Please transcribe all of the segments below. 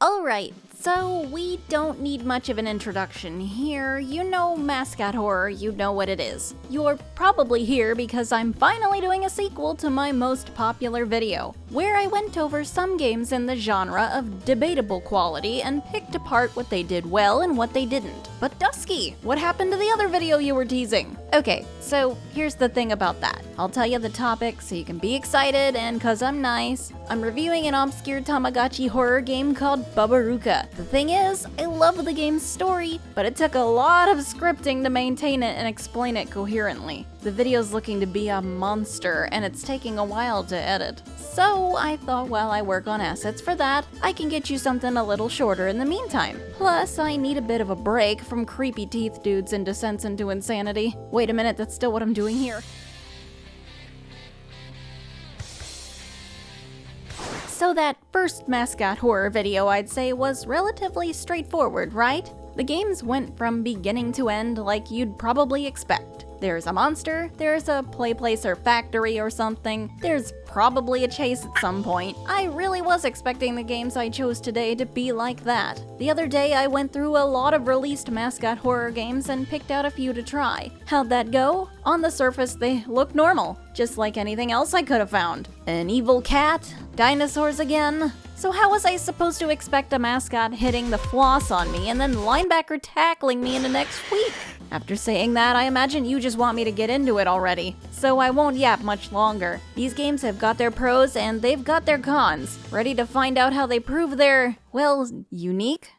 Alright, so we don't need much of an introduction here. You know Mascot horror, you know what it is. You're probably here because I'm finally doing a sequel to my most popular video, where I went over some games in the genre of debatable quality and picked apart what they did well and what they didn't. But Dusky, what happened to the other video you were teasing? Okay, so here's the thing about that. I'll tell you the topic so you can be excited, and cause I'm nice, I'm reviewing an obscure Tamagotchi horror game called Babaruka. The thing is, I love the game's story, but it took a lot of scripting to maintain it and explain it coherently. The video's looking to be a monster, and it's taking a while to edit. So I thought while I work on assets for that, I can get you something a little shorter in the meantime. Plus, I need a bit of a break from creepy teeth dudes and descents into insanity. Wait a minute, that's still what I'm doing here. So that first Mascot horror video, I'd say, was relatively straightforward, right? The games went from beginning to end like you'd probably expect. There's a monster, there's a play place or factory or something, there's probably a chase at some point. I really was expecting the games I chose today to be like that. The other day I went through a lot of released Mascot horror games and picked out a few to try. How'd that go? On the surface they look normal, just like anything else I could have found. An evil cat? Dinosaurs again? So how was I supposed to expect a mascot hitting the floss on me and then linebacker tackling me in the next week? After saying that, I imagine you just want me to get into it already. So I won't yap much longer. These games have got their pros and they've got their cons. Ready to find out how they prove they're, well, unique?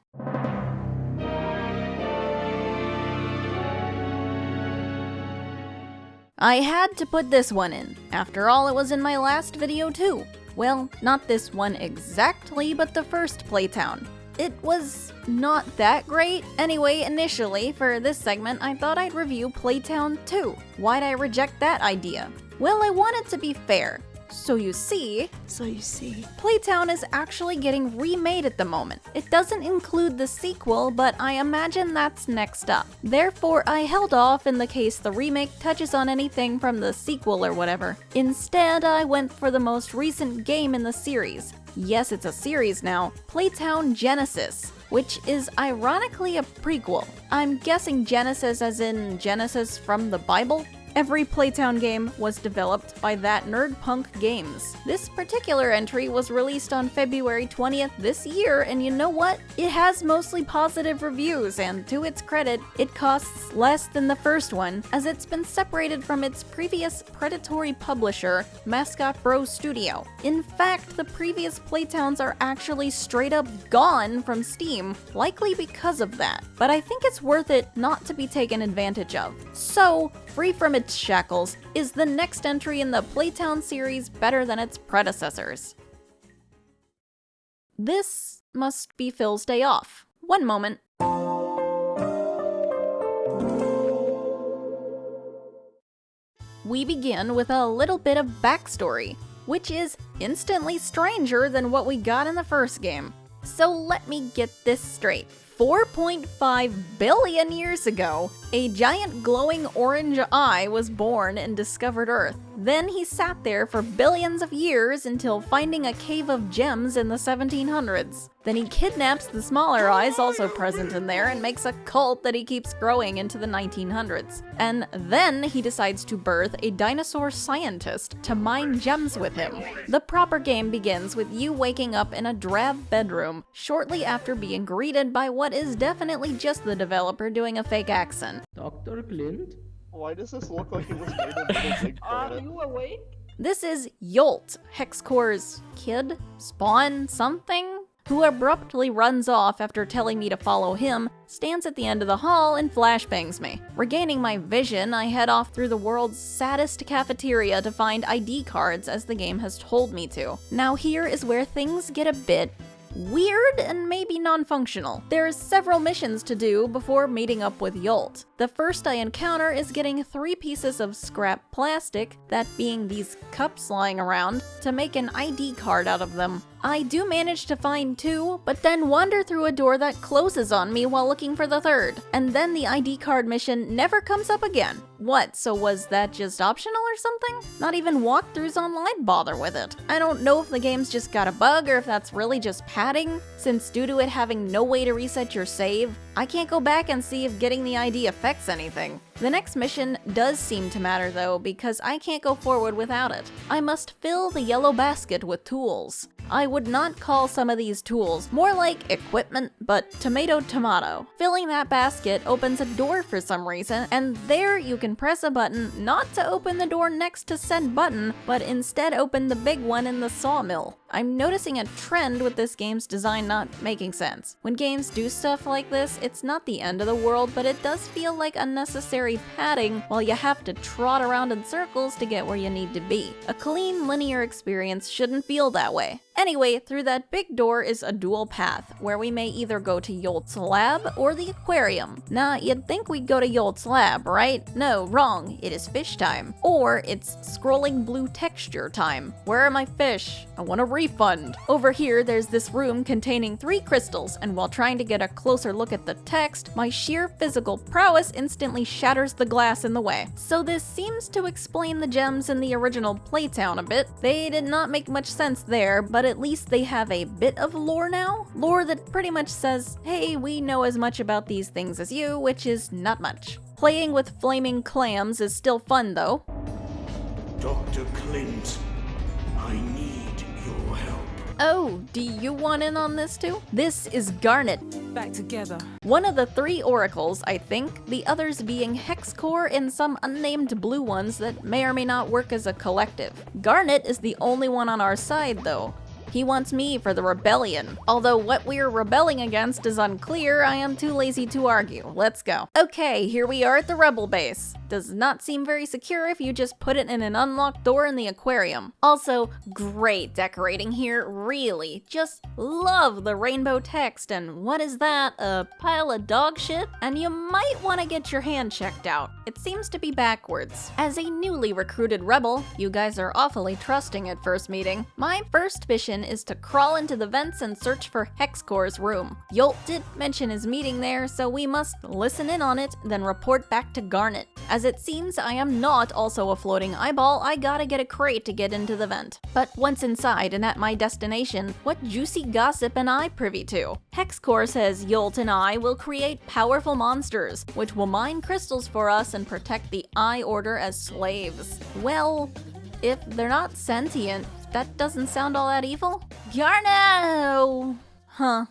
I had to put this one in. After all, it was in my last video too. Well, not this one exactly, but the first Playtown. It was not that great. Anyway, initially, for this segment, I thought I'd review Playtown 2. Why'd I reject that idea? Well, I wanted to be fair. So you see, Playtown is actually getting remade at the moment. It doesn't include the sequel, but I imagine that's next up. Therefore, I held off in the case the remake touches on anything from the sequel or whatever. Instead, I went for the most recent game in the series. Yes, it's a series now, Playtown Genesis, which is ironically a prequel. I'm guessing Genesis as in Genesis from the Bible? Every Playtown game was developed by That Nerd Punk Games. This particular entry was released on February 20th this year, and you know what? It has mostly positive reviews, and to its credit, it costs less than the first one, as it's been separated from its previous predatory publisher, Mascot Bros Studio. In fact, the previous Playtowns are actually straight up gone from Steam, likely because of that. But I think it's worth it not to be taken advantage of. So, free from its shackles, is the next entry in the Playtown series better than its predecessors? This must be Phil's day off. One moment. We begin with a little bit of backstory, which is instantly stranger than what we got in the first game. So let me get this straight. 4.5 billion years ago, a giant glowing orange eye was born and discovered Earth. Then he sat there for billions of years until finding a cave of gems in the 1700s. Then he kidnaps the smaller eyes also present in there and makes a cult that he keeps growing into the 1900s. And then he decides to birth a dinosaur scientist to mine gems with him. The proper game begins with you waking up in a drab bedroom shortly after being greeted by what is definitely just the developer doing a fake accent. Dr. Clint? Why does this look like it was made of little big Are you awake? This is Yolt, Hexcore's kid, spawn, something, who abruptly runs off after telling me to follow him, stands at the end of the hall, and flashbangs me. Regaining my vision, I head off through the world's saddest cafeteria to find ID cards as the game has told me to. Now here is where things get a bit weird and maybe non-functional. There's several missions to do before meeting up with Yolt. The first I encounter is getting 3 pieces of scrap plastic, that being these cups lying around, to make an ID card out of them. I do manage to find 2, but then wander through a door that closes on me while looking for the 3rd. And then the ID card mission never comes up again. What, so was that just optional or something? Not even walkthroughs online bother with it. I don't know if the game's just got a bug or if that's really just padding, since due to it having no way to reset your save, I can't go back and see if getting the ID affects anything. The next mission does seem to matter though, because I can't go forward without it. I must fill the yellow basket with tools. I would not call some of these tools, more like equipment, but tomato. Filling that basket opens a door for some reason, and there you can press a button not to open the door next to said button, but instead open the big one in the sawmill. I'm noticing a trend with this game's design not making sense. When games do stuff like this, it's not the end of the world, but it does feel like unnecessary padding while you have to trot around in circles to get where you need to be. A clean, linear experience shouldn't feel that way. Anyway, through that big door is a dual path, where we may either go to Yolt's lab or the aquarium. Nah, you'd think we'd go to Yolt's lab, right? No, wrong, it is fish time. Or it's scrolling blue texture time. Where are my fish? I want a refund. Over here, there's this room containing 3 crystals, and while trying to get a closer look at the text, my sheer physical prowess instantly shatters the glass in the way. So this seems to explain the gems in the original Playtown a bit. They did not make much sense there, but at least they have a bit of lore now. Lore that pretty much says, hey, we know as much about these things as you, which is not much. Playing with flaming clams is still fun though. Dr. Clint, I need your help. Oh, do you want in on this too? This is Garnet. Back together. One of the 3 oracles, I think, the others being Hex Core and some unnamed blue ones that may or may not work as a collective. Garnet is the only one on our side though. He wants me for the rebellion. Although what we're rebelling against is unclear, I am too lazy to argue. Let's go. Okay, here we are at the rebel base. Does not seem very secure if you just put it in an unlocked door in the aquarium. Also, great decorating here, really. Just love the rainbow text, and what is that, a pile of dog shit? And you might want to get your hand checked out. It seems to be backwards. As a newly recruited rebel, you guys are awfully trusting at first meeting. My first mission is to crawl into the vents and search for Hexcore's room. Yolt did mention his meeting there, so we must listen in on it, then report back to Garnet. As it seems I am not also a floating eyeball, I gotta get a crate to get into the vent. But once inside and at my destination, what juicy gossip am I privy to? Hexcore says Yolt and I will create powerful monsters, which will mine crystals for us and protect the Eye Order as slaves. Well, if they're not sentient, that doesn't sound all that evil? Yarno! Huh.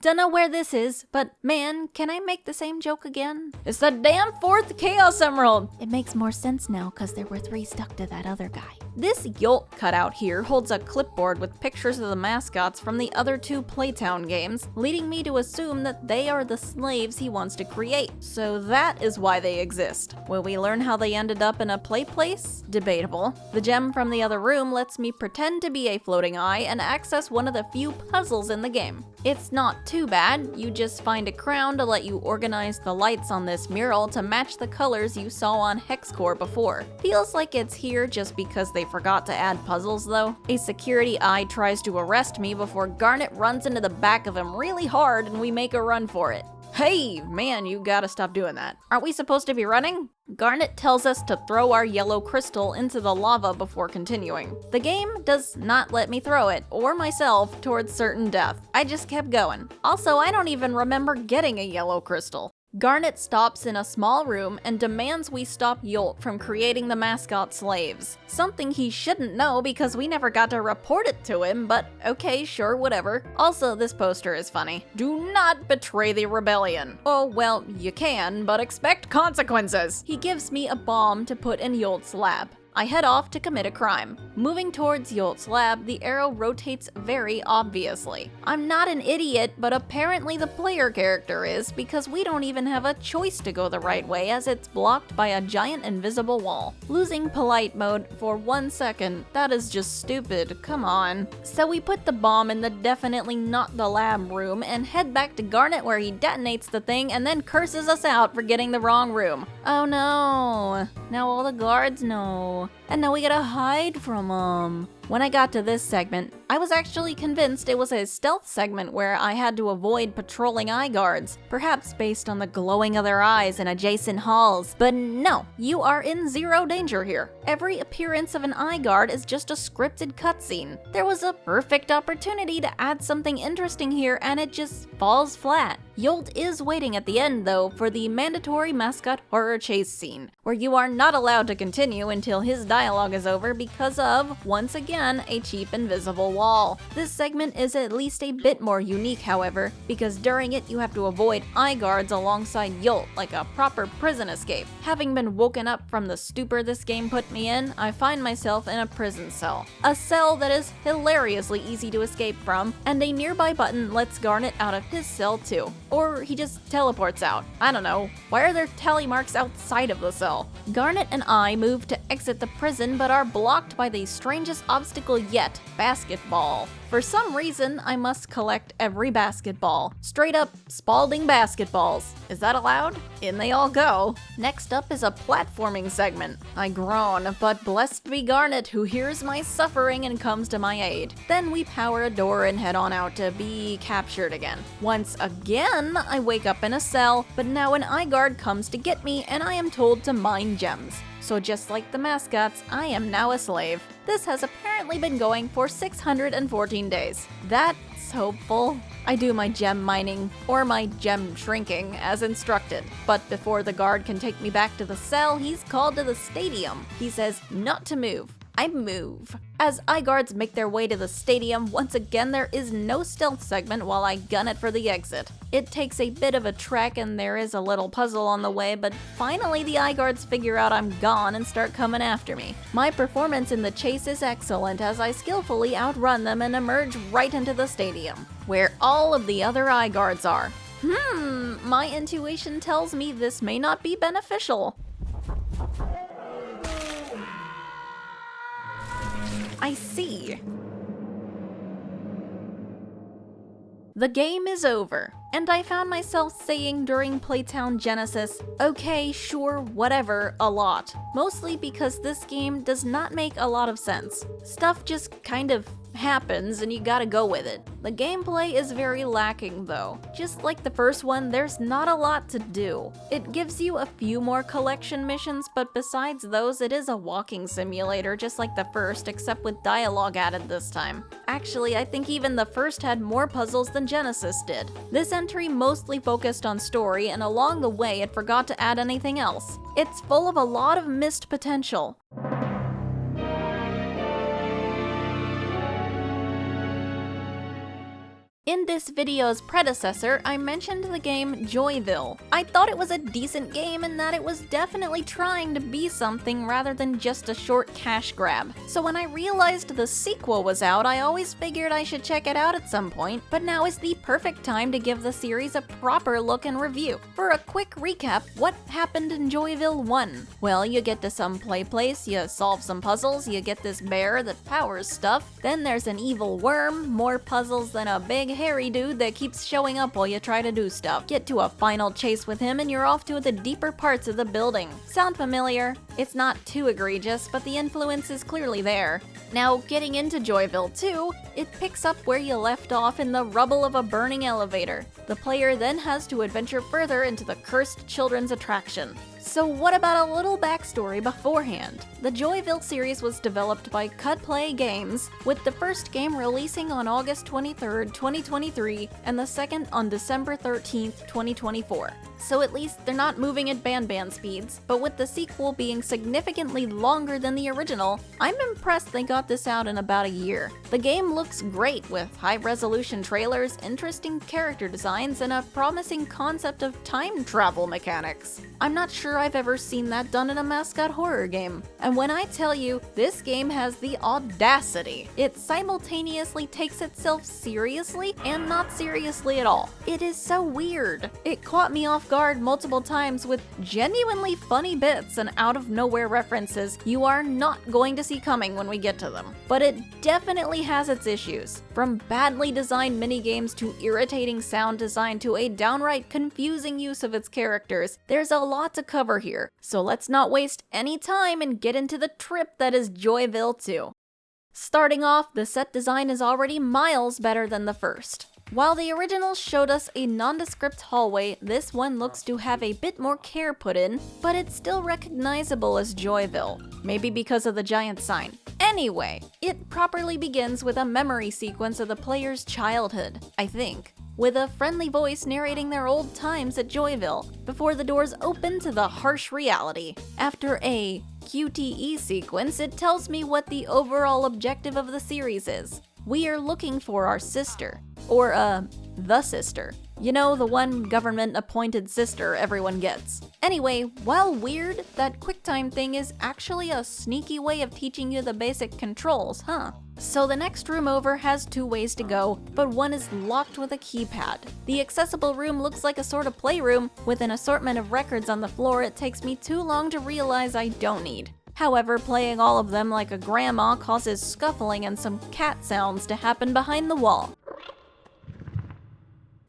Dunno where this is, but man, can I make the same joke again? It's the damn 4th Chaos Emerald! It makes more sense now because there were 3 stuck to that other guy. This Yolt cutout here holds a clipboard with pictures of the mascots from the other 2 Playtown games, leading me to assume that they are the slaves he wants to create. So that is why they exist. Will we learn how they ended up in a play place? Debatable. The gem from the other room lets me pretend to be a floating eye and access one of the few puzzles in the game. It's not too bad, you just find a crown to let you organize the lights on this mural to match the colors you saw on Hexcore before. Feels like it's here just because they forgot to add puzzles though. A security eye tries to arrest me before Garnet runs into the back of him really hard and we make a run for it. Hey, man, you gotta stop doing that. Aren't we supposed to be running? Garnet tells us to throw our yellow crystal into the lava before continuing. The game does not let me throw it, or myself, towards certain death. I just kept going. Also, I don't even remember getting a yellow crystal. Garnet stops in a small room and demands we stop Yolt from creating the mascot slaves. Something he shouldn't know because we never got to report it to him, but okay, sure, whatever. Also, this poster is funny. Do not betray the rebellion. Oh, well, you can, but expect consequences. He gives me a bomb to put in Yolt's lab. I head off to commit a crime. Moving towards Yolt's lab, the arrow rotates very obviously. I'm not an idiot, but apparently the player character is, because we don't even have a choice to go the right way as it's blocked by a giant invisible wall. Losing polite mode for 1 second, that is just stupid, come on. So we put the bomb in the definitely not the lab room and head back to Garnet where he detonates the thing and then curses us out for getting the wrong room. Oh no, now all the guards know. and now we gotta hide from them. When I got to this segment, I was actually convinced it was a stealth segment where I had to avoid patrolling eye guards, perhaps based on the glowing of their eyes in adjacent halls, but no, you are in zero danger here. Every appearance of an eye guard is just a scripted cutscene. There was a perfect opportunity to add something interesting here and it just falls flat. Yolt is waiting at the end though for the mandatory Mascot horror chase scene, where you are not allowed to continue until his dialogue is over because of, once again, a cheap invisible wall. This segment is at least a bit more unique however, because during it you have to avoid eye guards alongside Yolt like a proper prison escape. Having been woken up from the stupor this game put me in, I find myself in a prison cell. A cell that is hilariously easy to escape from, and a nearby button lets Garnet out of his cell too. Or he just teleports out. I don't know. Why are there tally marks outside of the cell? Garnet and I move to exit the prison but are blocked by the strangest obstacle yet, basketball. For some reason, I must collect every basketball. Straight up Spalding basketballs. Is that allowed? In they all go. Next up is a platforming segment. I groan, but blessed be Garnet who hears my suffering and comes to my aid. Then we power a door and head on out to be captured again. Once again, I wake up in a cell, but now an eye guard comes to get me and I am told to mine gems. So just like the mascots, I am now a slave. This has apparently been going for 614 days. That's hopeful. I do my gem mining, or my gem shrinking, as instructed. But before the guard can take me back to the cell, he's called to the stadium. He says not to move. I move. As eye guards make their way to the stadium, once again there is no stealth segment while I gun it for the exit. It takes a bit of a trek and there is a little puzzle on the way, but finally the eye guards figure out I'm gone and start coming after me. My performance in the chase is excellent as I skillfully outrun them and emerge right into the stadium, where all of the other eye guards are. My intuition tells me this may not be beneficial. I see. The game is over, and I found myself saying during Playtown Genesis, okay, sure, whatever, a lot. Mostly because this game does not make a lot of sense. Stuff just kind of happens and you gotta go with it. The gameplay is very lacking though. Just like the first one, there's not a lot to do. It gives you a few more collection missions, but besides those, it is a walking simulator just like the first, except with dialogue added this time. Actually, I think even the first had more puzzles than Genesis did. This entry mostly focused on story, and along the way it forgot to add anything else. It's full of a lot of missed potential. In this video's predecessor, I mentioned the game Joyville. I thought it was a decent game and that it was definitely trying to be something rather than just a short cash grab. So when I realized the sequel was out, I always figured I should check it out at some point, but now is the perfect time to give the series a proper look and review. For a quick recap, what happened in Joyville 1? Well, you get to some play place, you solve some puzzles, you get this bear that powers stuff, then there's an evil worm, more puzzles than a big hairy dude that keeps showing up while you try to do stuff. Get to a final chase with him and you're off to the deeper parts of the building. Sound familiar? It's not too egregious, but the influence is clearly there. Now, getting into Joyville 2, it picks up where you left off in the rubble of a burning elevator. The player then has to adventure further into the cursed children's attraction. So what about a little backstory beforehand? The Joyville series was developed by Cut Play Games, with the first game releasing on August 23rd, 2023, and the second on December 13th, 2024. So at least they're not moving at band speeds, but with the sequel being significantly longer than the original, I'm impressed they got this out in about a year. The game looks great with high-resolution trailers, interesting character designs, and a promising concept of time travel mechanics. I'm not sure I've ever seen that done in a Mascot horror game. And when I tell you, this game has the audacity. It simultaneously takes itself seriously and not seriously at all. It is so weird. It caught me off guard multiple times with genuinely funny bits, and out of nowhere references you are not going to see coming when we get to them. But it definitely has its issues. From badly designed minigames to irritating sound design to a downright confusing use of its characters, there's a lot to cover here. So let's not waste any time and get into the trip that is Joyville 2. Starting off, the set design is already miles better than the first. While the original showed us a nondescript hallway, this one looks to have a bit more care put in, but it's still recognizable as Joyville, maybe because of the giant sign. Anyway, it properly begins with a memory sequence of the player's childhood, I think, with a friendly voice narrating their old times at Joyville, before the doors open to the harsh reality. After a QTE sequence, it tells me what the overall objective of the series is. We are looking for our sister. Or, the sister. You know, the one government-appointed sister everyone gets. Anyway, while weird, that QuickTime thing is actually a sneaky way of teaching you the basic controls, huh? So the next room over has 2 ways to go, but one is locked with a keypad. The accessible room looks like a sort of playroom, with an assortment of records on the floor it takes me too long to realize I don't need. However, playing all of them like a grandma causes scuffling and some cat sounds to happen behind the wall.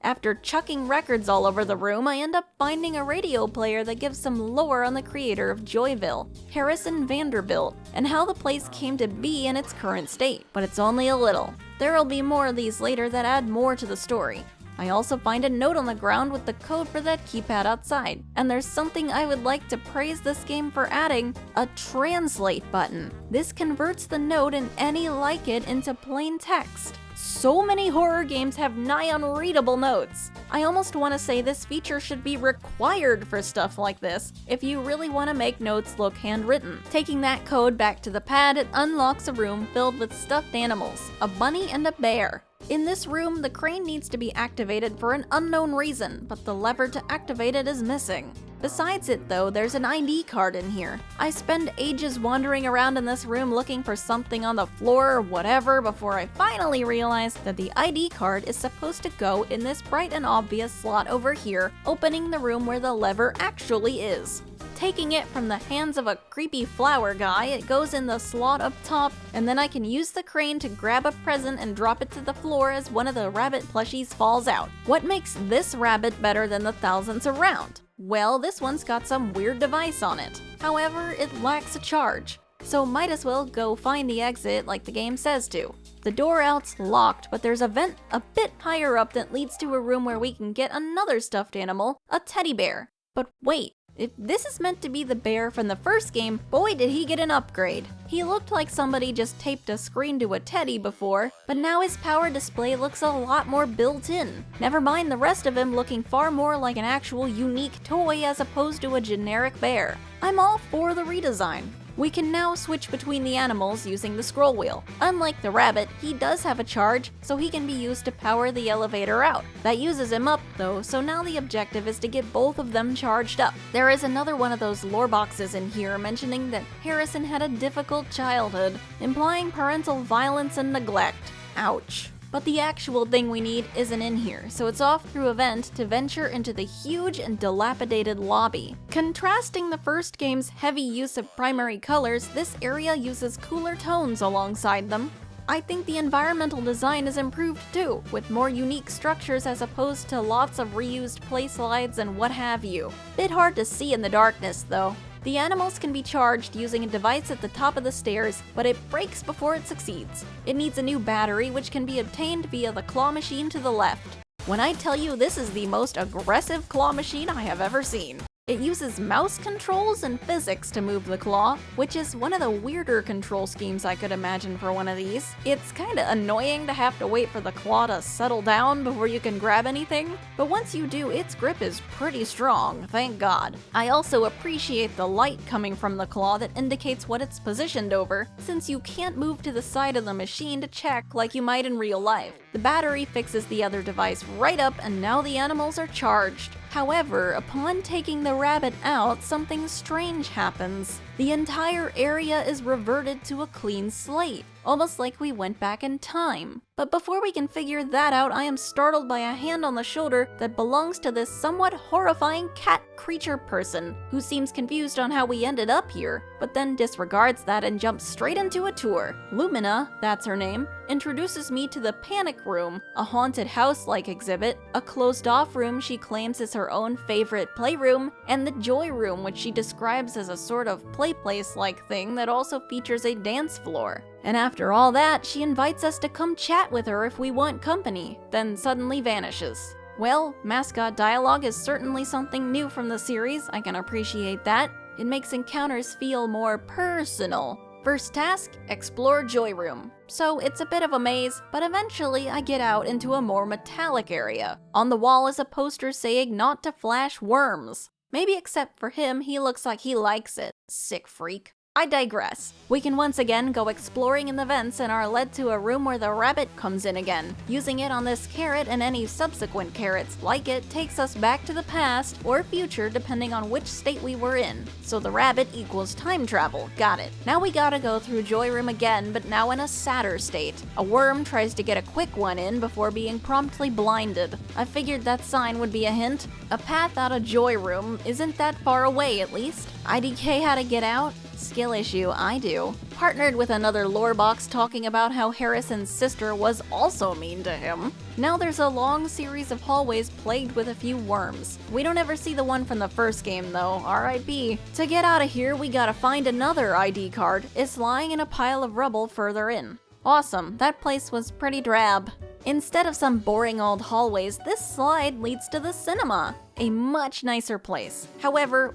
After chucking records all over the room, I end up finding a radio player that gives some lore on the creator of Joyville, Harrison Vanderbilt, and how the place came to be in its current state, but it's only a little. There'll be more of these later that add more to the story. I also find a note on the ground with the code for that keypad outside, and there's something I would like to praise this game for adding, a translate button. This converts the note and any like it into plain text. So many horror games have nigh unreadable notes. I almost want to say this feature should be required for stuff like this, if you really want to make notes look handwritten. Taking that code back to the pad, it unlocks a room filled with stuffed animals, a bunny and a bear. In this room, the crane needs to be activated for an unknown reason, but the lever to activate it is missing. Besides it though, there's an ID card in here. I spend ages wandering around in this room looking for something on the floor or whatever before I finally realize that the ID card is supposed to go in this bright and obvious slot over here, opening the room where the lever actually is. Taking it from the hands of a creepy flower guy, it goes in the slot up top, and then I can use the crane to grab a present and drop it to the floor as one of the rabbit plushies falls out. What makes this rabbit better than the thousands around? Well, this one's got some weird device on it. However, it lacks a charge, so might as well go find the exit like the game says to. The door out's locked, but there's a vent a bit higher up that leads to a room where we can get another stuffed animal, a teddy bear. But wait, if this is meant to be the bear from the first game, boy did he get an upgrade. He looked like somebody just taped a screen to a teddy before, but now his power display looks a lot more built in. Never mind the rest of him looking far more like an actual unique toy as opposed to a generic bear. I'm all for the redesign. We can now switch between the animals using the scroll wheel. Unlike the rabbit, he does have a charge, so he can be used to power the elevator out. That uses him up though, so now the objective is to get both of them charged up. There is another one of those lore boxes in here mentioning that Harrison had a difficult childhood, implying parental violence and neglect. Ouch. But the actual thing we need isn't in here, so it's off through a vent to venture into the huge and dilapidated lobby. Contrasting the first game's heavy use of primary colors, this area uses cooler tones alongside them. I think the environmental design is improved too, with more unique structures as opposed to lots of reused play slides and what have you. Bit hard to see in the darkness though. The animals can be charged using a device at the top of the stairs, but it breaks before it succeeds. It needs a new battery, which can be obtained via the claw machine to the left. When I tell you this is the most aggressive claw machine I have ever seen. It uses mouse controls and physics to move the claw, which is one of the weirder control schemes I could imagine for one of these. It's kinda annoying to have to wait for the claw to settle down before you can grab anything, but once you do, its grip is pretty strong, thank God. I also appreciate the light coming from the claw that indicates what it's positioned over, since you can't move to the side of the machine to check like you might in real life. The battery fixes the other device right up, and now the animals are charged. However, upon taking the rabbit out, something strange happens. The entire area is reverted to a clean slate, almost like we went back in time. But before we can figure that out, I am startled by a hand on the shoulder that belongs to this somewhat horrifying cat creature person, who seems confused on how we ended up here, but then disregards that and jumps straight into a tour. Lumina, that's her name, introduces me to the Panic Room, a haunted house-like exhibit, a closed-off room she claims is her own favorite playroom, and the Joy Room, which she describes as a sort of play place-like thing that also features a dance floor. And after all that, she invites us to come chat with her if we want company, then suddenly vanishes. Well, Mascot dialogue is certainly something new from the series, I can appreciate that. It makes encounters feel more personal. First task, explore Joy Room. So it's a bit of a maze, but eventually I get out into a more metallic area. On the wall is a poster saying not to flash worms. Maybe except for him, he looks like he likes it. Sick freak. I digress. We can once again go exploring in the vents and are led to a room where the rabbit comes in again. Using it on this carrot and any subsequent carrots like it takes us back to the past or future depending on which state we were in. So the rabbit equals time travel. Got it. Now we gotta go through Joy Room again, but now in a sadder state. A worm tries to get a quick one in before being promptly blinded. I figured that sign would be a hint. A path out of Joy Room isn't that far away at least. IDK how to get out? Skill issue, I do. Partnered with another lore box talking about how Harrison's sister was also mean to him. Now there's a long series of hallways plagued with a few worms. We don't ever see the one from the first game though, RIP. To get out of here, we gotta find another ID card. It's lying in a pile of rubble further in. Awesome, that place was pretty drab. Instead of some boring old hallways, this slide leads to the cinema. A much nicer place. However,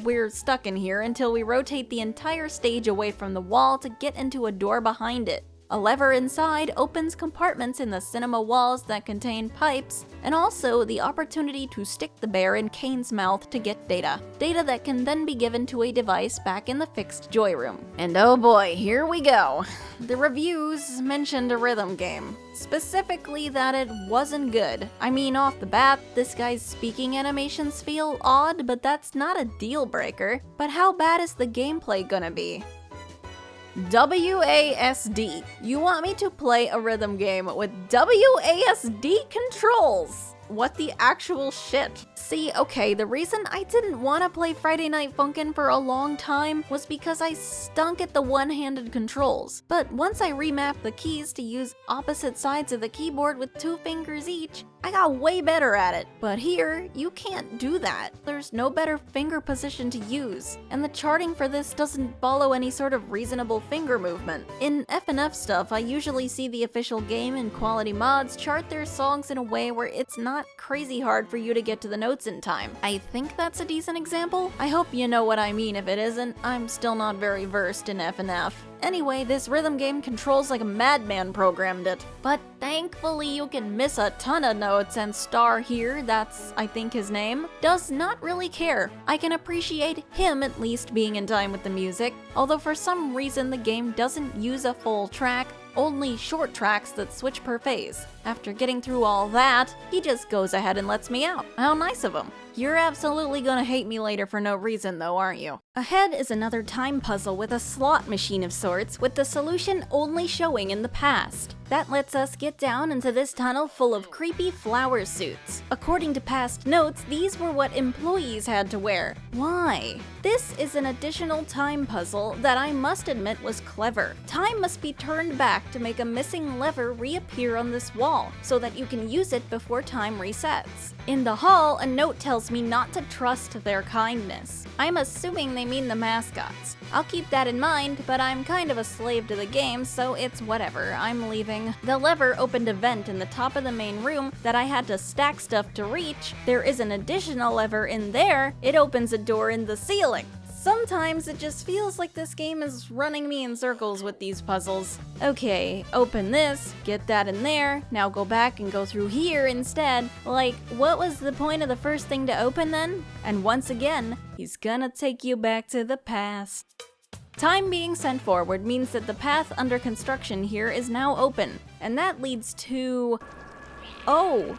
we're stuck in here until we rotate the entire stage away from the wall to get into a door behind it. A lever inside opens compartments in the cinema walls that contain pipes, and also the opportunity to stick the bear in Kane's mouth to get data. Data that can then be given to a device back in the fixed Joy Room. And oh boy, here we go. The reviews mentioned a rhythm game. Specifically that it wasn't good. I mean, off the bat, this guy's speaking animations feel odd, but that's not a deal breaker. But how bad is the gameplay gonna be? WASD. You want me to play a rhythm game with WASD controls? What the actual shit? See, okay, the reason I didn't want to play Friday Night Funkin' for a long time was because I stunk at the one-handed controls. But once I remapped the keys to use opposite sides of the keyboard with 2 fingers each, I got way better at it. But here, you can't do that. There's no better finger position to use, and the charting for this doesn't follow any sort of reasonable finger movement. In FNF stuff, I usually see the official game and quality mods chart their songs in a way where it's not crazy hard for you to get to the notes in time. I think that's a decent example. I hope you know what I mean. If it isn't, I'm still not very versed in FNF. Anyway, this rhythm game controls like a madman programmed it. But thankfully you can miss a ton of notes, and Star here, that's I think his name, does not really care. I can appreciate him at least being in time with the music, although for some reason the game doesn't use a full track, only short tracks that switch per phase. After getting through all that, he just goes ahead and lets me out. How nice of him. You're absolutely gonna hate me later for no reason though, aren't you? Ahead is another time puzzle with a slot machine of sorts, with the solution only showing in the past. That lets us get down into this tunnel full of creepy flower suits. According to past notes, these were what employees had to wear. Why? This is an additional time puzzle that I must admit was clever. Time must be turned back to make a missing lever reappear on this wall, so that you can use it before time resets. In the hall, a note tells me not to trust their kindness. I'm assuming they mean the mascots. I'll keep that in mind, but I'm kind of a slave to the game, so it's whatever, I'm leaving. The lever opened a vent in the top of the main room that I had to stack stuff to reach. There is an additional lever in there. It opens a door in the ceiling. Sometimes it just feels like this game is running me in circles with these puzzles. Okay, open this, get that in there, now go back and go through here instead. Like, what was the point of the first thing to open then? And once again, he's gonna take you back to the past. Time being sent forward means that the path under construction here is now open, and that leads to... oh!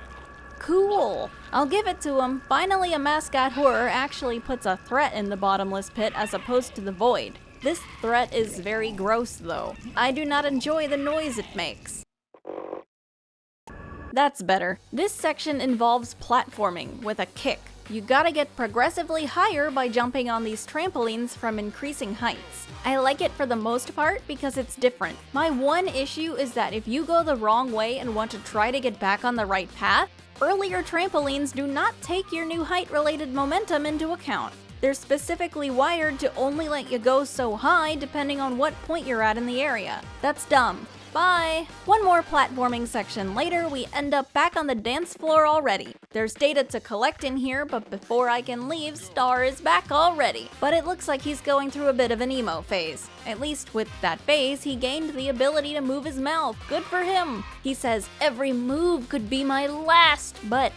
Cool. I'll give it to him. Finally, a mascot horror actually puts a threat in the bottomless pit as opposed to the void. This threat is very gross though. I do not enjoy the noise it makes. That's better. This section involves platforming with a kick. You gotta get progressively higher by jumping on these trampolines from increasing heights. I like it for the most part because it's different. My one issue is that if you go the wrong way and want to try to get back on the right path, earlier trampolines do not take your new height-related momentum into account. They're specifically wired to only let you go so high depending on what point you're at in the area. That's dumb. Bye! One more platforming section later, we end up back on the dance floor already. There's data to collect in here, but before I can leave, Star is back already. But it looks like he's going through a bit of an emo phase. At least with that phase, he gained the ability to move his mouth. Good for him! He says, every move could be my last, but,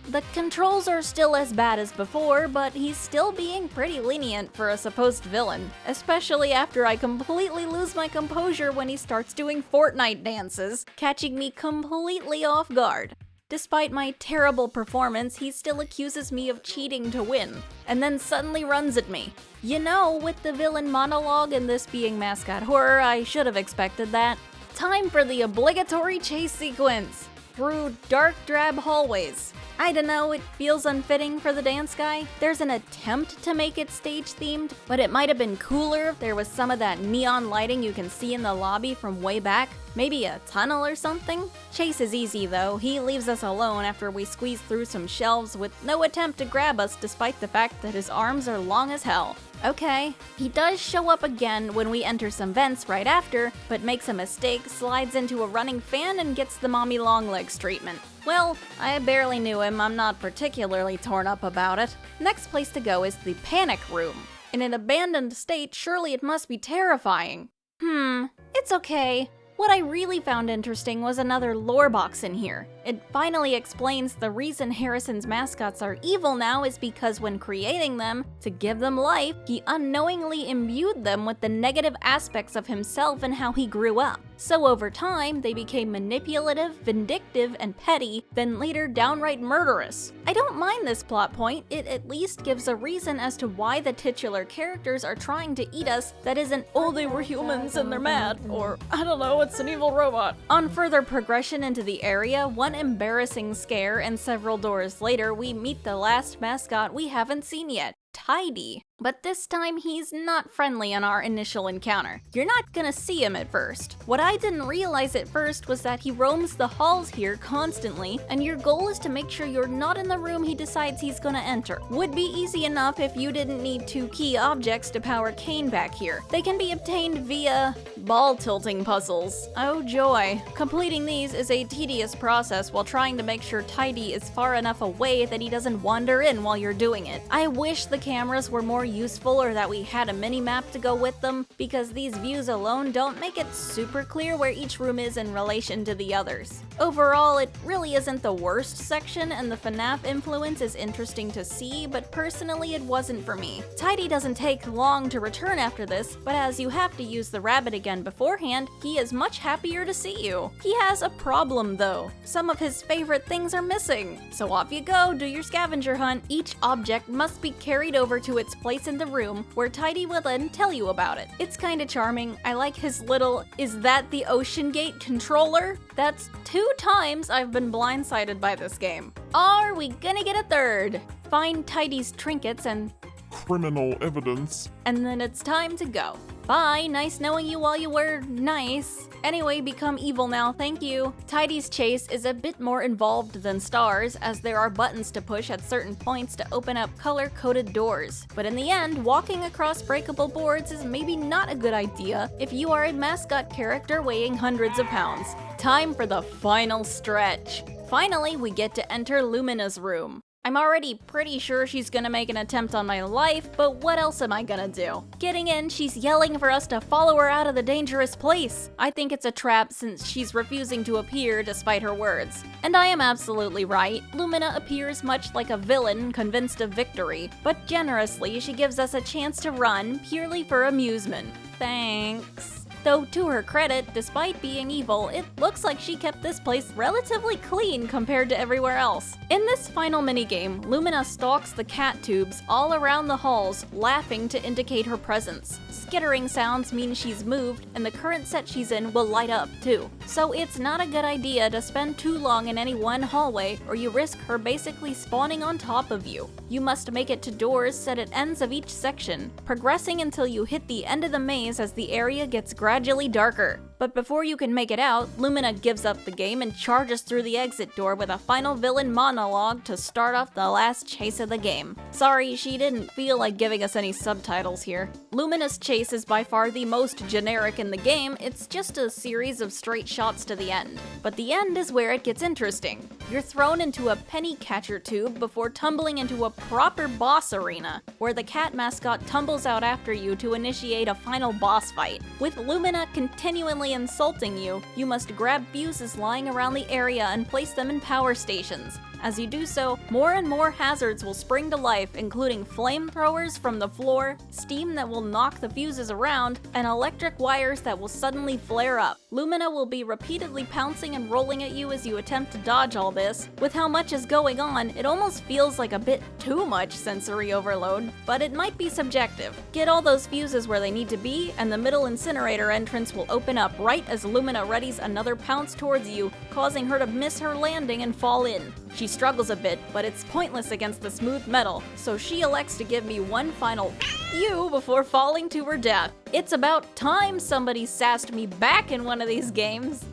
the controls are still as bad as before, but he's still being pretty lenient for a supposed villain. Especially after I completely lose my composure when he starts doing Fortnite dances, catching me completely off guard. Despite my terrible performance, he still accuses me of cheating to win, and then suddenly runs at me. You know, with the villain monologue and this being mascot horror, I should have expected that. Time for the obligatory chase sequence through dark drab hallways. I don't know, it feels unfitting for the dance guy. There's an attempt to make it stage themed, but it might have been cooler if there was some of that neon lighting you can see in the lobby from way back. Maybe a tunnel or something? Chase is easy though, he leaves us alone after we squeeze through some shelves with no attempt to grab us despite the fact that his arms are long as hell. Okay, he does show up again when we enter some vents right after, but makes a mistake, slides into a running fan, and gets the mommy longlegs treatment. Well, I barely knew him, I'm not particularly torn up about it. Next place to go is the panic room. In an abandoned state, surely it must be terrifying. It's okay. What I really found interesting was another lore box in here. It finally explains the reason Harrison's mascots are evil now is because when creating them, to give them life, he unknowingly imbued them with the negative aspects of himself and how he grew up. So over time, they became manipulative, vindictive, and petty, then later downright murderous. I don't mind this plot point, it at least gives a reason as to why the titular characters are trying to eat us that isn't, oh, they were humans and they're mad, or, I don't know, it's an evil robot. On further progression into the area, one embarrassing scare, and several doors later, we meet the last mascot we haven't seen yet, Tidy. But this time, he's not friendly on our initial encounter. You're not gonna see him at first. What I didn't realize at first was that he roams the halls here constantly, and your goal is to make sure you're not in the room he decides he's gonna enter. Would be easy enough if you didn't need 2 key objects to power Kane back here. They can be obtained via ball tilting puzzles. Oh joy. Completing these is a tedious process while trying to make sure Tidy is far enough away that he doesn't wander in while you're doing it. I wish the cameras were more useful or that we had a mini-map to go with them, because these views alone don't make it super clear where each room is in relation to the others. Overall, it really isn't the worst section, and the FNAF influence is interesting to see, but personally it wasn't for me. Tidy doesn't take long to return after this, but as you have to use the rabbit again beforehand, he is much happier to see you. He has a problem though. Some of his favorite things are missing. So off you go, do your scavenger hunt. Each object must be carried over to its place in the room, where Tidy will then tell you about it. It's kinda charming. I like his little, is that the Ocean Gate controller? That's 2 times I've been blindsided by this game. Are we gonna get a third? Find Tidy's trinkets and criminal evidence. And then it's time to go. Bye, nice knowing you while you were nice. Anyway, become evil now, thank you. Tidy's chase is a bit more involved than Star's, as there are buttons to push at certain points to open up color-coded doors. But in the end, walking across breakable boards is maybe not a good idea if you are a mascot character weighing hundreds of pounds. Time for the final stretch. Finally, we get to enter Lumina's room. I'm already pretty sure she's gonna make an attempt on my life, but what else am I gonna do? Getting in, she's yelling for us to follow her out of the dangerous place. I think it's a trap since she's refusing to appear despite her words. And I am absolutely right. Lumina appears much like a villain convinced of victory, but generously she gives us a chance to run purely for amusement. Thanks. Though to her credit, despite being evil, it looks like she kept this place relatively clean compared to everywhere else. In this final minigame, Lumina stalks the cat tubes all around the halls, laughing to indicate her presence. Skittering sounds mean she's moved, and the current set she's in will light up too. So it's not a good idea to spend too long in any one hallway, or you risk her basically spawning on top of you. You must make it to doors set at ends of each section, progressing until you hit the end of the maze as the area gets gradually darker. But before you can make it out, Lumina gives up the game and charges through the exit door with a final villain monologue to start off the last chase of the game. Sorry, she didn't feel like giving us any subtitles here. Lumina's chase is by far the most generic in the game, it's just a series of straight shots to the end. But the end is where it gets interesting. You're thrown into a penny catcher tube before tumbling into a proper boss arena, where the cat mascot tumbles out after you to initiate a final boss fight. With Lumina continually insulting you, you must grab fuses lying around the area and place them in power stations. As you do so, more and more hazards will spring to life, including flamethrowers from the floor, steam that will knock the fuses around, and electric wires that will suddenly flare up. Lumina will be repeatedly pouncing and rolling at you as you attempt to dodge all this. With how much is going on, it almost feels like a bit too much sensory overload, but it might be subjective. Get all those fuses where they need to be, and the middle incinerator entrance will open up right as Lumina readies another pounce towards you, causing her to miss her landing and fall in. She struggles a bit, but it's pointless against the smooth metal, so she elects to give me one final you before falling to her death. It's about time somebody sassed me back in one of these games.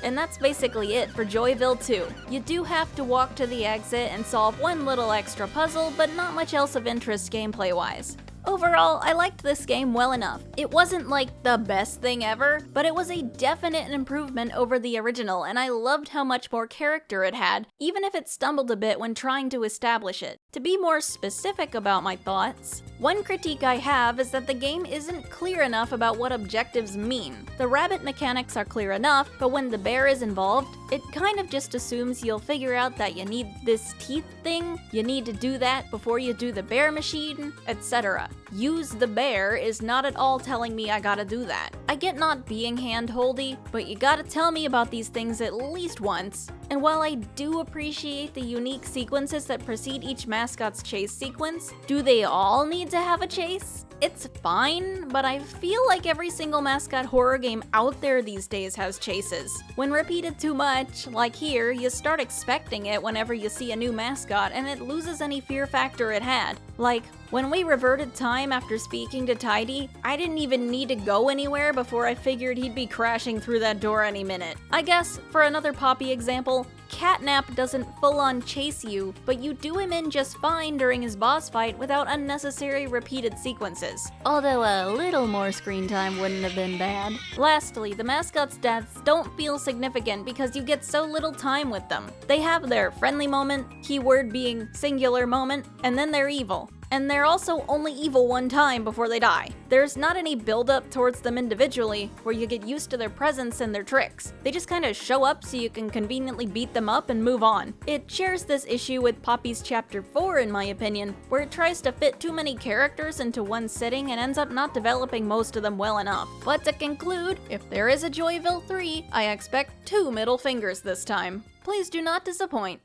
And that's basically it for Joyville 2. You do have to walk to the exit and solve one little extra puzzle, but not much else of interest gameplay-wise. Overall, I liked this game well enough. It wasn't like the best thing ever, but it was a definite improvement over the original, and I loved how much more character it had, even if it stumbled a bit when trying to establish it. To be more specific about my thoughts, one critique I have is that the game isn't clear enough about what objectives mean. The rabbit mechanics are clear enough, but when the bear is involved, it kind of just assumes you'll figure out that you need this teeth thing, you need to do that before you do the bear machine, etc. Use the bear is not at all telling me I gotta do that. I get not being hand-holdy, but you gotta tell me about these things at least once. And while I do appreciate the unique sequences that precede each mascot's chase sequence, do they all need to have a chase? It's fine, but I feel like every single mascot horror game out there these days has chases. When repeated too much, like here, you start expecting it whenever you see a new mascot and it loses any fear factor it had. Like, when we reverted time after speaking to Tidy, I didn't even need to go anywhere before I figured he'd be crashing through that door any minute. I guess, for another Poppy example, Catnap doesn't full-on chase you, but you do him in just fine during his boss fight without unnecessary repeated sequences. Although a little more screen time wouldn't have been bad. Lastly, the mascot's deaths don't feel significant because you get so little time with them. They have their friendly moment, keyword being singular moment, and then they're evil. And they're also only evil one time before they die. There's not any build-up towards them individually, where you get used to their presence and their tricks. They just kinda show up so you can conveniently beat them up and move on. It shares this issue with Poppy's Chapter 4 in my opinion, where it tries to fit too many characters into one sitting and ends up not developing most of them well enough. But to conclude, if there is a Joyville 3, I expect 2 middle fingers this time. Please do not disappoint.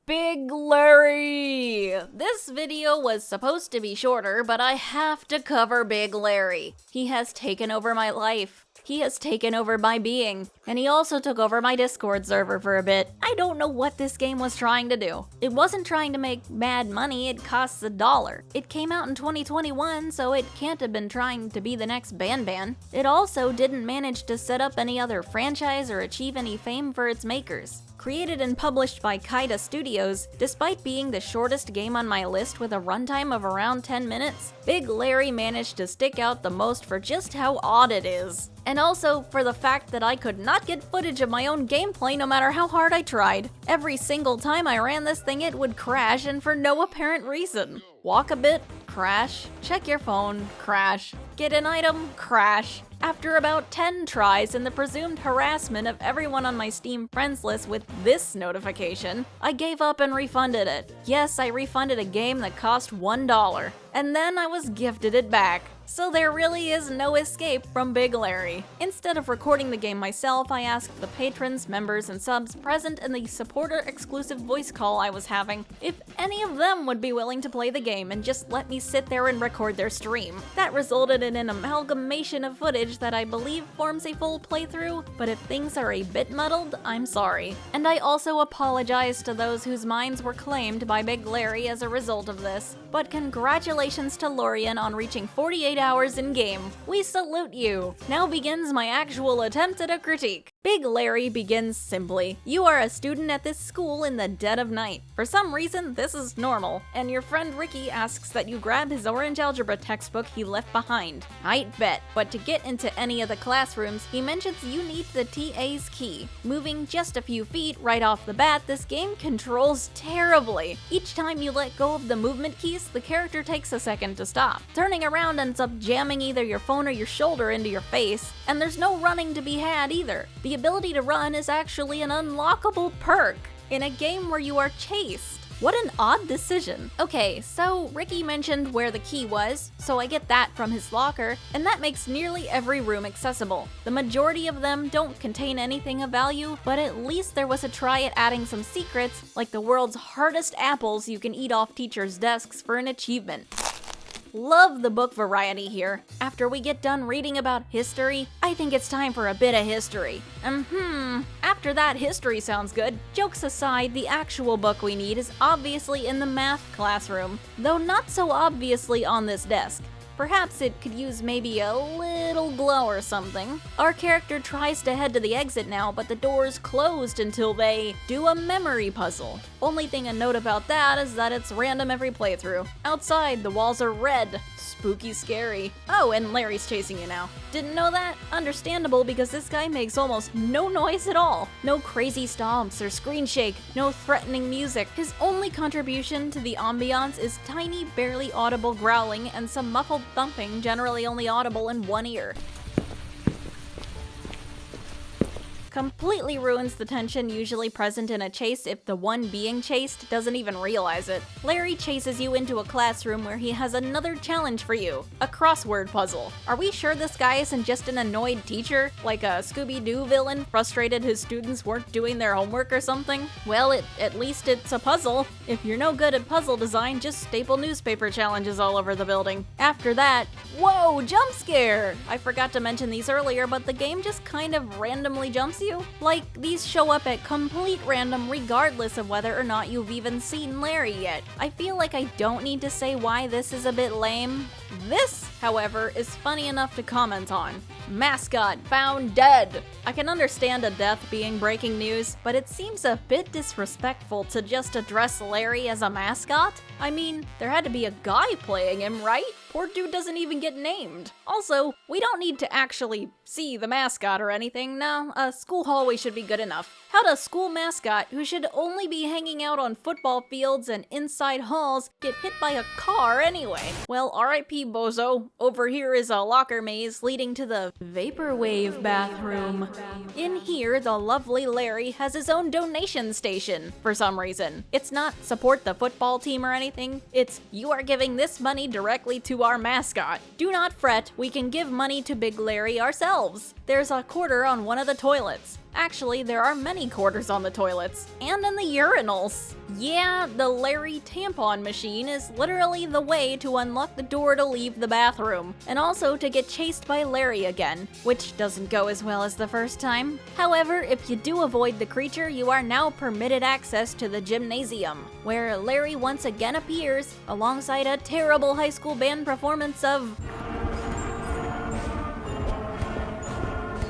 Big Larry! This video was supposed to be shorter, but I have to cover Big Larry. He has taken over my life. He has taken over my being. And he also took over my Discord server for a bit. I don't know what this game was trying to do. It wasn't trying to make mad money, it costs $1. It came out in 2021, so it can't have been trying to be the next Ban. It also didn't manage to set up any other franchise or achieve any fame for its makers. Created and published by Kaida Studios, despite being the shortest game on my list with a runtime of around 10 minutes, Big Larry managed to stick out the most for just how odd it is. And also for the fact that I could not get footage of my own gameplay no matter how hard I tried. Every single time I ran this thing it would crash and for no apparent reason. Walk a bit, crash. Check your phone, crash. Get an item, crash. After about 10 tries and the presumed harassment of everyone on my Steam friends list with this notification, I gave up and refunded it. Yes, I refunded a game that cost $1, and then I was gifted it back. So there really is no escape from Big Larry. Instead of recording the game myself, I asked the patrons, members, and subs present in the supporter-exclusive voice call I was having if any of them would be willing to play the game and just let me sit there and record their stream. That resulted in an amalgamation of footage that I believe forms a full playthrough, but if things are a bit muddled, I'm sorry. And I also apologize to those whose minds were claimed by Big Larry as a result of this. But congratulations to Lorian on reaching 48 hours in-game. We salute you! Now begins my actual attempt at a critique. Big Larry begins simply. You are a student at this school in the dead of night. For some reason, this is normal, and your friend Ricky asks that you grab his orange algebra textbook he left behind. I'd bet, but to get into any of the classrooms, he mentions you need the TA's key. Moving just a few feet right off the bat, this game controls terribly. Each time you let go of the movement keys, the character takes a second to stop. Turning around ends up jamming either your phone or your shoulder into your face, and there's no running to be had either. The ability to run is actually an unlockable perk in a game where you are chased. What an odd decision. Okay, so Ricky mentioned where the key was, so I get that from his locker, and that makes nearly every room accessible. The majority of them don't contain anything of value, but at least there was a try at adding some secrets, like the world's hardest apples you can eat off teachers' desks for an achievement. Love the book variety here. After we get done reading about history, I think it's time for a bit of history. After that history sounds good. Jokes aside, the actual book we need is obviously in the math classroom, though not so obviously on this desk. Perhaps it could use maybe a little glow or something. Our character tries to head to the exit now, but the door's closed until they do a memory puzzle. Only thing to note about that is that it's random every playthrough. Outside, the walls are red. Spooky scary. Oh, and Larry's chasing you now. Didn't know that? Understandable, because this guy makes almost no noise at all. No crazy stomps or screen shake, no threatening music. His only contribution to the ambiance is tiny, barely audible growling and some muffled thumping, generally only audible in one ear. Completely ruins the tension usually present in a chase if the one being chased doesn't even realize it. Larry chases you into a classroom where he has another challenge for you, a crossword puzzle. Are we sure this guy isn't just an annoyed teacher, like a Scooby-Doo villain frustrated his students weren't doing their homework or something? Well, at least it's a puzzle. If you're no good at puzzle design, just staple newspaper challenges all over the building. After that, whoa, jump scare! I forgot to mention these earlier, but the game just kind of randomly jumps you. Like, these show up at complete random regardless of whether or not you've even seen Larry yet. I feel like I don't need to say why this is a bit lame. This, however, is funny enough to comment on. Mascot found dead! I can understand a death being breaking news, but it seems a bit disrespectful to just address Larry as a mascot. I mean, there had to be a guy playing him, right? Poor dude doesn't even get named. Also, we don't need to actually see the mascot or anything. No, a school hallway should be good enough. How'd a school mascot, who should only be hanging out on football fields and inside halls, get hit by a car anyway? Well, RIP bozo. Over here is a locker maze leading to the Vaporwave bathroom. In here, the lovely Larry has his own donation station, for some reason. It's not support the football team or anything, it's you are giving this money directly to our mascot. Do not fret, we can give money to Big Larry ourselves. There's a quarter on one of the toilets. Actually, there are many quarters on the toilets, and in the urinals. Yeah, the Larry tampon machine is literally the way to unlock the door to leave the bathroom, and also to get chased by Larry again, which doesn't go as well as the first time. However, if you do avoid the creature, you are now permitted access to the gymnasium, where Larry once again appears alongside a terrible high school band performance of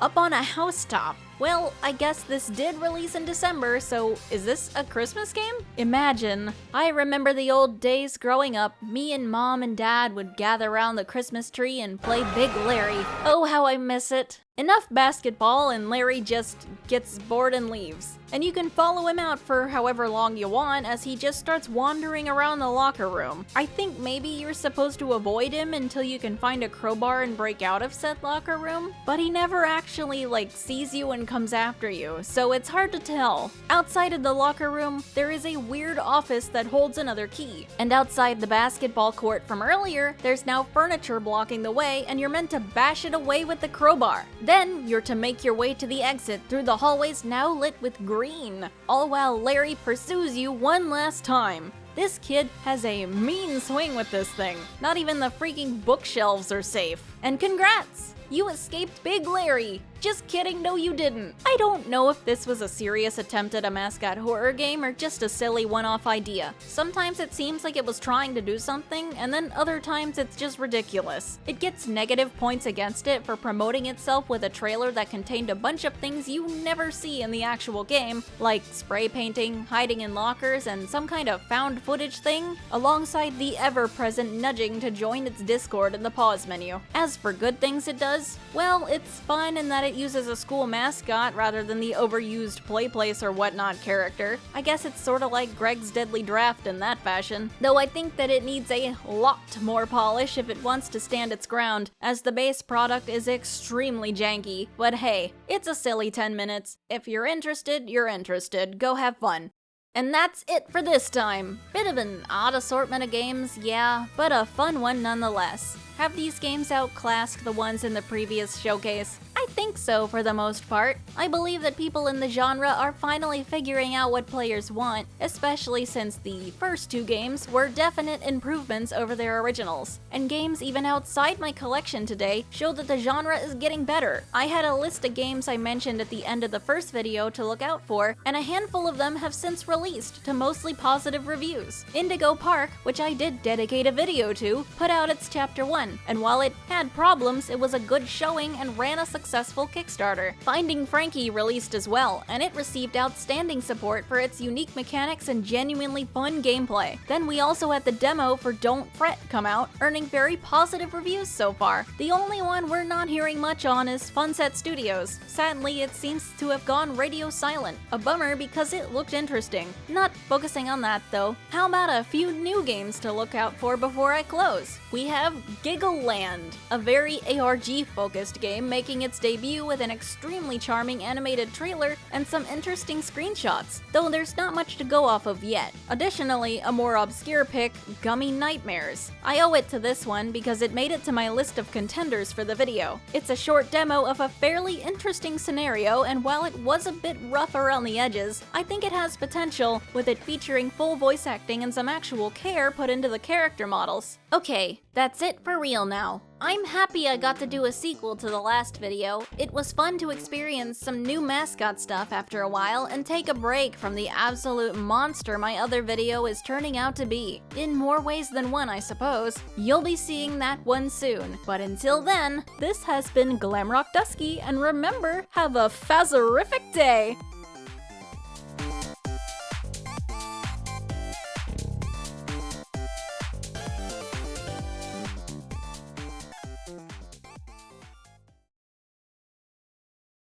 Up on a Housetop. Well, I guess this did release in December, so is this a Christmas game? Imagine. I remember the old days growing up. Me and Mom and Dad would gather around the Christmas tree and play Big Larry. Oh, how I miss it. Enough basketball and Larry just gets bored and leaves. And you can follow him out for however long you want as he just starts wandering around the locker room. I think maybe you're supposed to avoid him until you can find a crowbar and break out of said locker room, but he never actually sees you and comes after you, so it's hard to tell. Outside of the locker room, there is a weird office that holds another key. And outside the basketball court from earlier, there's now furniture blocking the way and you're meant to bash it away with the crowbar. Then you're to make your way to the exit through the hallways now lit with green, all while Larry pursues you one last time. This kid has a mean swing with this thing. Not even the freaking bookshelves are safe. And congrats! You escaped Big Larry! Just kidding, no you didn't. I don't know if this was a serious attempt at a Mascot horror game or just a silly one-off idea. Sometimes it seems like it was trying to do something, and then other times it's just ridiculous. It gets negative points against it for promoting itself with a trailer that contained a bunch of things you never see in the actual game, like spray painting, hiding in lockers, and some kind of found footage thing, alongside the ever-present nudging to join its Discord in the pause menu. As for good things it does, well, it's fun in that it uses a school mascot rather than the overused play place or whatnot character. I guess it's sorta like Greg's Deadly Draft in that fashion, though I think that it needs a lot more polish if it wants to stand its ground, as the base product is extremely janky. But hey, it's a silly 10 minutes. If you're interested, you're interested. Go have fun. And that's it for this time. Bit of an odd assortment of games, yeah, but a fun one nonetheless. Have these games outclassed the ones in the previous showcase? I think so for the most part. I believe that people in the genre are finally figuring out what players want, especially since the first two games were definite improvements over their originals. And games even outside my collection today show that the genre is getting better. I had a list of games I mentioned at the end of the first video to look out for, and a handful of them have since released to mostly positive reviews. Indigo Park, which I did dedicate a video to, put out its Chapter 1, and while it had problems, it was a good showing and ran a successful Kickstarter. Finding Frankie released as well, and it received outstanding support for its unique mechanics and genuinely fun gameplay. Then we also had the demo for Don't Fret come out, earning very positive reviews so far. The only one we're not hearing much on is Funset Studios. Sadly, it seems to have gone radio silent. A bummer because it looked interesting. Not focusing on that though. How about a few new games to look out for before I close? We have Giggle Land, a very ARG-focused game making its debut with an extremely charming animated trailer and some interesting screenshots, though there's not much to go off of yet. Additionally, a more obscure pick, Gummy Nightmares. I owe it to this one because it made it to my list of contenders for the video. It's a short demo of a fairly interesting scenario, and while it was a bit rough around the edges, I think it has potential, with it featuring full voice acting and some actual care put into the character models. Okay, that's it for real now. I'm happy I got to do a sequel to the last video. It was fun to experience some new Mascot stuff after a while and take a break from the absolute monster my other video is turning out to be. In more ways than one, I suppose. You'll be seeing that one soon. But until then, this has been Glamrock Dusky, and remember, have a phasorific day!